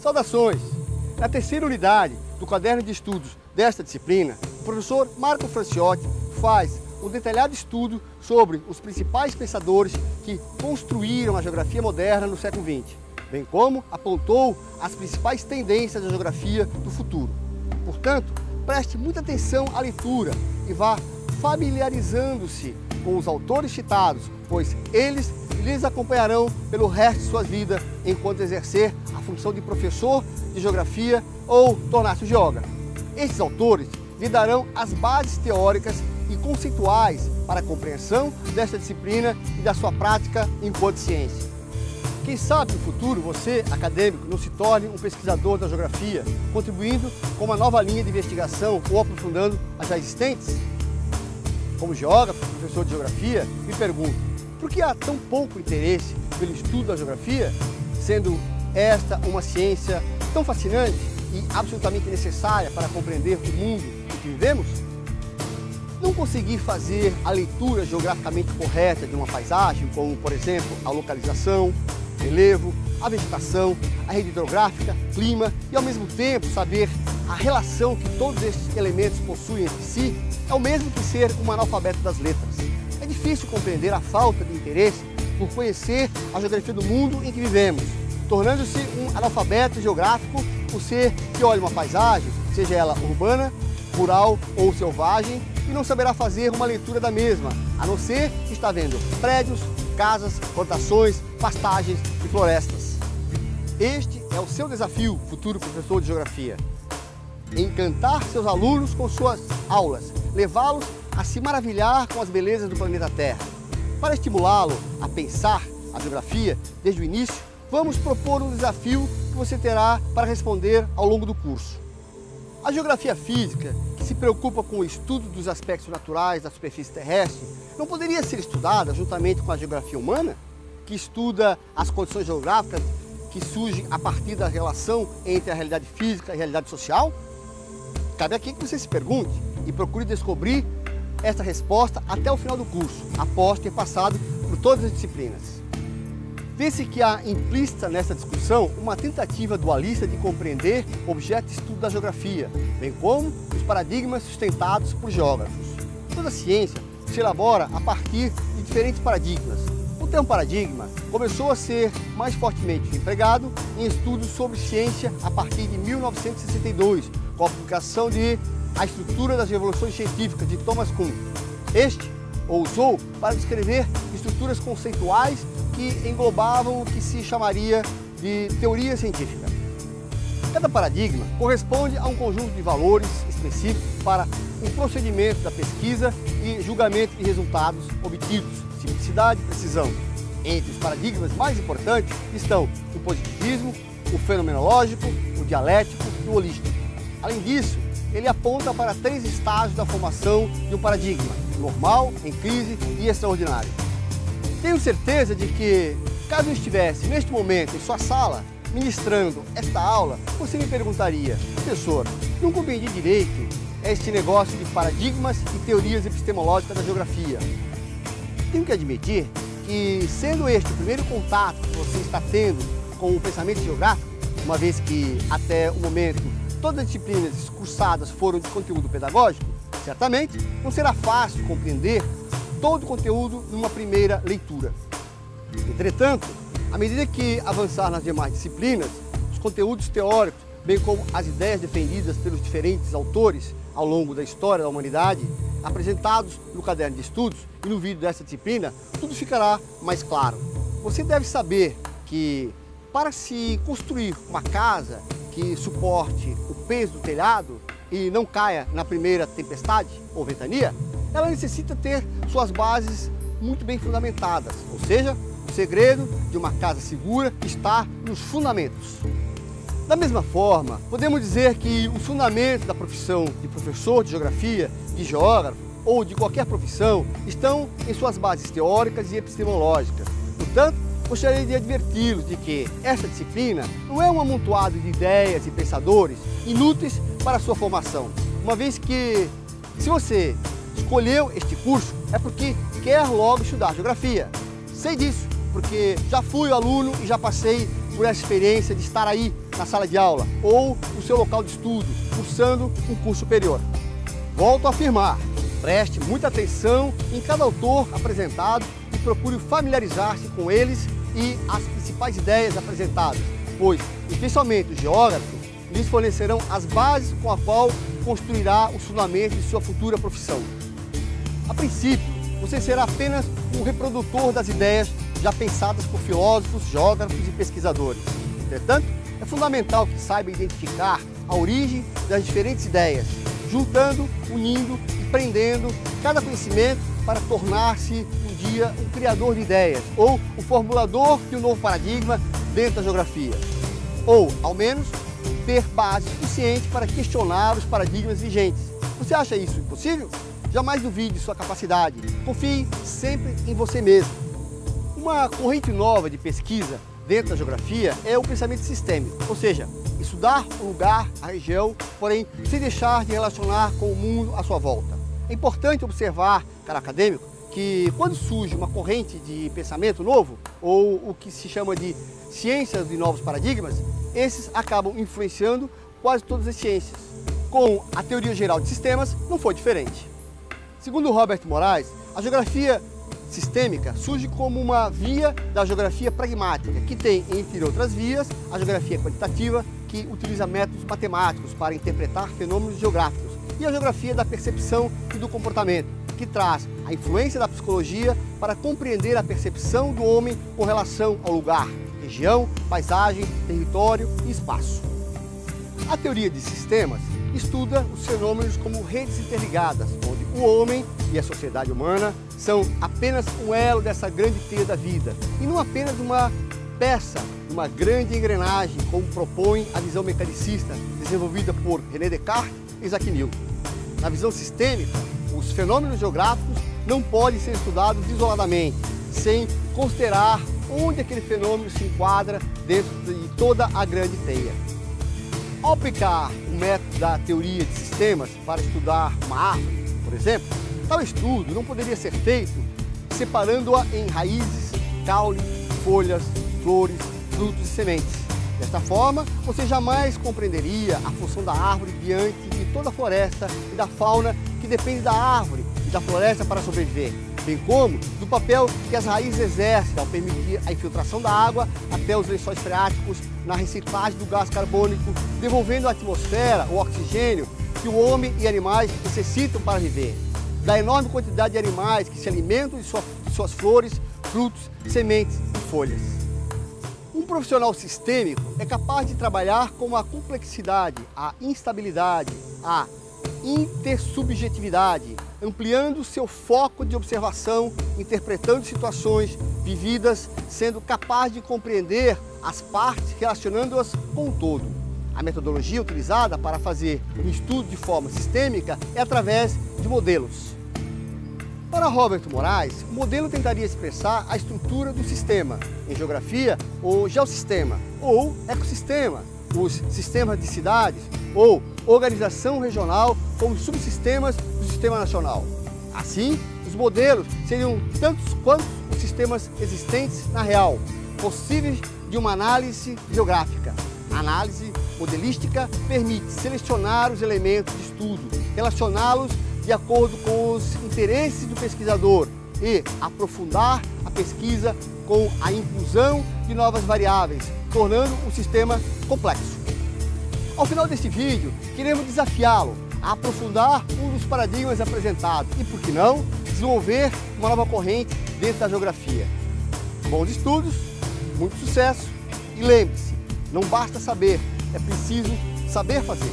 Saudações! Na terceira unidade do caderno de estudos desta disciplina, o professor Marco Franciotti faz um detalhado estudo sobre os principais pensadores que construíram a geografia moderna no século XX, bem como apontou as principais tendências da geografia do futuro. Portanto, preste muita atenção à leitura e vá familiarizando-se com os autores citados, pois eles lhes acompanharão pelo resto de sua vida enquanto exercer a função de professor de geografia ou tornar-se geógrafo. Estes autores lhe darão as bases teóricas e conceituais para a compreensão desta disciplina e da sua prática enquanto ciência. Quem sabe no futuro você, acadêmico, não se torne um pesquisador da geografia, contribuindo com uma nova linha de investigação ou aprofundando as já existentes? Como geógrafo, professor de geografia, me pergunto, por que há tão pouco interesse pelo estudo da geografia, sendo esta uma ciência tão fascinante e absolutamente necessária para compreender o mundo em que vivemos? Não conseguir fazer a leitura geograficamente correta de uma paisagem, como, por exemplo, a localização, relevo, a vegetação, a rede hidrográfica, clima e, ao mesmo tempo, saber a relação que todos estes elementos possuem entre si, é o mesmo que ser um analfabeto das letras. É difícil compreender a falta de interesse por conhecer a geografia do mundo em que vivemos, tornando-se um analfabeto geográfico por ser que olha uma paisagem, seja ela urbana, rural ou selvagem, e não saberá fazer uma leitura da mesma, a não ser que está vendo prédios, casas, plantações, pastagens e florestas. Este é o seu desafio, futuro professor de geografia. Encantar seus alunos com suas aulas, levá-los a se maravilhar com as belezas do planeta Terra. Para estimulá-lo a pensar a geografia desde o início, vamos propor um desafio que você terá para responder ao longo do curso. A geografia física, que se preocupa com o estudo dos aspectos naturais da superfície terrestre, não poderia ser estudada juntamente com a geografia humana, que estuda as condições geográficas que surgem a partir da relação entre a realidade física e a realidade social? Cabe aqui que você se pergunte e procure descobrir esta resposta até o final do curso, após ter passado por todas as disciplinas. Vê-se que há implícita nessa discussão uma tentativa dualista de compreender o objeto de estudo da geografia, bem como os paradigmas sustentados por geógrafos. Toda ciência se elabora a partir de diferentes paradigmas. O termo paradigma começou a ser mais fortemente empregado em estudos sobre ciência a partir de 1962, com a publicação de A Estrutura das Revoluções Científicas, de Thomas Kuhn. Este o usou para descrever estruturas conceituais que englobavam o que se chamaria de teoria científica. Cada paradigma corresponde a um conjunto de valores específicos para o procedimento da pesquisa e julgamento de resultados obtidos, simplicidade e precisão. Entre os paradigmas mais importantes estão o positivismo, o fenomenológico, o dialético e o holístico. Além disso, ele aponta para 3 estágios da formação de um paradigma: normal, em crise e extraordinário. Tenho certeza de que, caso eu estivesse neste momento em sua sala, ministrando esta aula, você me perguntaria: professor, não compreendi direito este negócio de paradigmas e teorias epistemológicas da geografia. Tenho que admitir que, sendo este o primeiro contato que você está tendo com o pensamento geográfico, uma vez que até o momento todas as disciplinas cursadas foram de conteúdo pedagógico, certamente não será fácil compreender todo o conteúdo numa primeira leitura. Entretanto, à medida que avançar nas demais disciplinas, os conteúdos teóricos, bem como as ideias defendidas pelos diferentes autores ao longo da história da humanidade, apresentados no caderno de estudos e no vídeo dessa disciplina, tudo ficará mais claro. Você deve saber que, para se construir uma casa que suporte o peso do telhado e não caia na primeira tempestade ou ventania, ela necessita ter suas bases muito bem fundamentadas, ou seja, o segredo de uma casa segura está nos fundamentos. Da mesma forma, podemos dizer que os fundamentos da profissão de professor de geografia, de geógrafo ou de qualquer profissão estão em suas bases teóricas e epistemológicas. Portanto, gostaria de adverti-los de que esta disciplina não é um amontoado de ideias e pensadores inúteis para a sua formação, uma vez que, se você escolheu este curso, é porque quer logo estudar geografia. Sei disso, porque já fui aluno e já passei por essa experiência de estar aí na sala de aula ou no seu local de estudo, cursando um curso superior. Volto a afirmar, preste muita atenção em cada autor apresentado e procure familiarizar-se com eles e as principais ideias apresentadas, pois, especialmente os geógrafos, lhes fornecerão as bases com a qual construirá os fundamentos de sua futura profissão. A princípio, você será apenas um reprodutor das ideias já pensadas por filósofos, geógrafos e pesquisadores. Entretanto, é fundamental que saiba identificar a origem das diferentes ideias, juntando, unindo e prendendo cada conhecimento para tornar-se um dia um criador de ideias ou o formulador de um novo paradigma dentro da geografia. Ou, ao menos, ter base suficiente para questionar os paradigmas vigentes. Você acha isso impossível? Jamais duvide de sua capacidade. Confie sempre em você mesmo. Uma corrente nova de pesquisa dentro da geografia é o pensamento sistêmico, ou seja, estudar o lugar, a região, porém sem deixar de relacionar com o mundo à sua volta. É importante observar, cara acadêmico, que quando surge uma corrente de pensamento novo, ou o que se chama de ciências de novos paradigmas, esses acabam influenciando quase todas as ciências. Com a teoria geral de sistemas, não foi diferente. Segundo Robert Morais, a geografia sistêmica surge como uma via da geografia pragmática, que tem, entre outras vias, a geografia quantitativa, que utiliza métodos matemáticos para interpretar fenômenos geográficos, e a geografia da percepção e do comportamento, que traz a influência da psicologia para compreender a percepção do homem com relação ao lugar, região, paisagem, território e espaço. A teoria de sistemas estuda os fenômenos como redes interligadas, onde o homem e a sociedade humana são apenas um elo dessa grande teia da vida, e não apenas uma peça, uma grande engrenagem, como propõe a visão mecanicista desenvolvida por René Descartes e Isaac Newton. Na visão sistêmica, os fenômenos geográficos não podem ser estudados isoladamente, sem considerar onde aquele fenômeno se enquadra dentro de toda a grande teia. Ao aplicar o método da teoria de sistemas para estudar uma árvore, por exemplo, tal estudo não poderia ser feito separando-a em raízes, caule, folhas, flores, frutos e sementes. Desta forma, você jamais compreenderia a função da árvore diante de toda a floresta e da fauna que depende da árvore e da floresta para sobreviver, bem como do papel que as raízes exercem ao permitir a infiltração da água até os lençóis freáticos na reciclagem do gás carbônico, devolvendo à atmosfera o oxigênio que o homem e animais necessitam para viver, da enorme quantidade de animais que se alimentam de suas flores, frutos, sementes e folhas. Um profissional sistêmico é capaz de trabalhar com a complexidade, a instabilidade, a intersubjetividade, ampliando seu foco de observação, interpretando situações vividas, sendo capaz de compreender as partes, relacionando-as com o todo. A metodologia utilizada para fazer um estudo de forma sistêmica é através de modelos. Para Robert Morais, o modelo tentaria expressar a estrutura do sistema, em geografia, o geossistema, ou ecossistema, os sistemas de cidades, ou organização regional como subsistemas do sistema nacional. Assim, os modelos seriam tantos quanto os sistemas existentes na real, possíveis de uma análise geográfica. A análise modelística permite selecionar os elementos de estudo, relacioná-los de acordo com os interesses do pesquisador e aprofundar a pesquisa com a inclusão de novas variáveis, tornando o sistema complexo. Ao final deste vídeo, queremos desafiá-lo a aprofundar um dos paradigmas apresentados e, por que não, desenvolver uma nova corrente dentro da geografia. Bons estudos, muito sucesso e lembre-se, não basta saber, é preciso saber fazer.